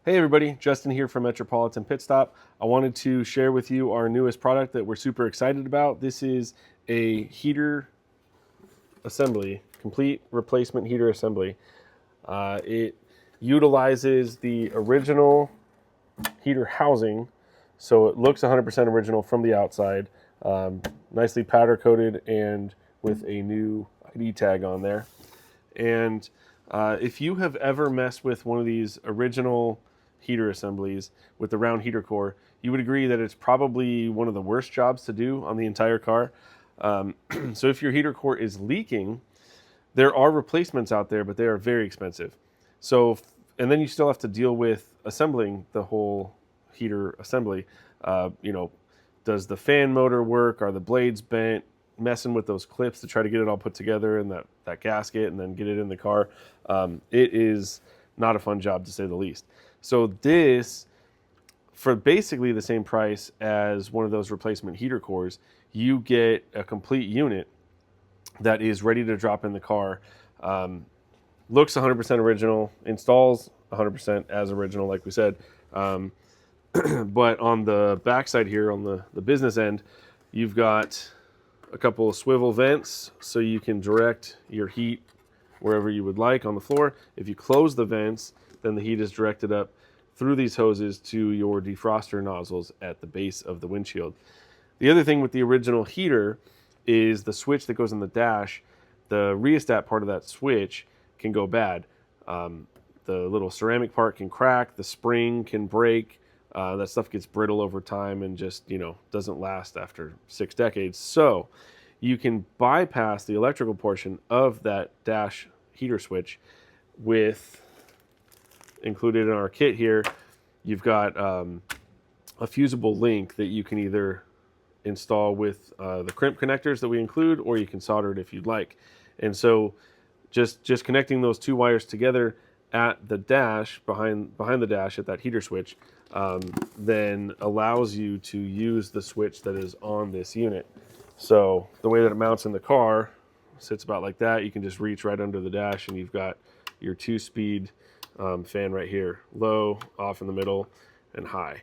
Hey everybody, Justin here from Metropolitan Pit Stop. I wanted to share with you our newest product that we're super excited about. This is a heater assembly, complete replacement heater assembly. It utilizes the original heater housing, so it looks 100% original from the outside, nicely powder coated and with a new ID tag on there. And if you have ever messed with one of these original heater assemblies with the round heater core, you would agree that it's probably one of the worst jobs to do on the entire car. So if your heater core is leaking, there are replacements out there, but they are very expensive. So, and then you still have to deal with assembling the whole heater assembly. Does the fan motor work? Are the blades bent? Messing with those clips to try to get it all put together in that gasket and then get it in the car. It is not a fun job, to say the least. So this, for basically the same price as one of those replacement heater cores, you get a complete unit that is ready to drop in the car. Looks 100% original, installs 100% as original, like we said. But on the backside here, on the business end, you've got a couple of swivel vents so you can direct your heat wherever you would like on the floor. If you close the vents, then the heat is directed up through these hoses to your defroster nozzles at the base of the windshield. The other thing with the original heater is the switch that goes in the dash. The rheostat part of that switch can go bad. The little ceramic part can crack, the spring can break. That stuff gets brittle over time and just, doesn't last after 6 decades. So you can bypass the electrical portion of that dash heater switch with, included in our kit here, you've got a fusible link that you can either install with the crimp connectors that we include, or you can solder it if you'd like. And so just connecting those two wires together at the dash, behind the dash at that heater switch, then allows you to use the switch that is on this unit. So the way that it mounts in the car sits about like that. You can just reach right under the dash and you've got your 2-speed fan right here, low, off in the middle, and high.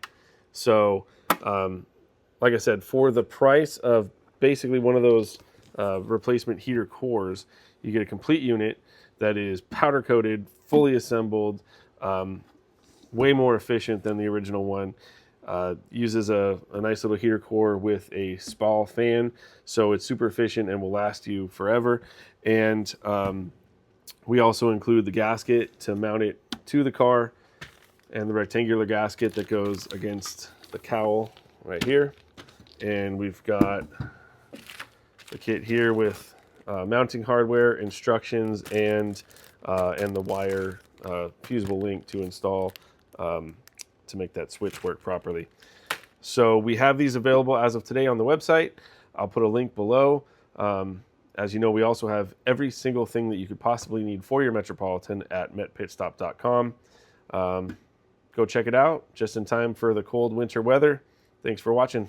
So like I said, for the price of basically one of those replacement heater cores, you get a complete unit that is powder coated, fully assembled, way more efficient than the original one. Uses a nice little heater core with a spall fan, so it's super efficient and will last you forever. And we also include the gasket to mount it to the car, and the rectangular gasket that goes against the cowl right here. And we've got the kit here with mounting hardware, instructions, and the wire fusible link to install to make that switch work properly. So we have these available as of today on the website. I'll put a link below. As you know, we also have every single thing that you could possibly need for your Metropolitan at metpitstop.com. Go check it out just in time for the cold winter weather. Thanks for watching.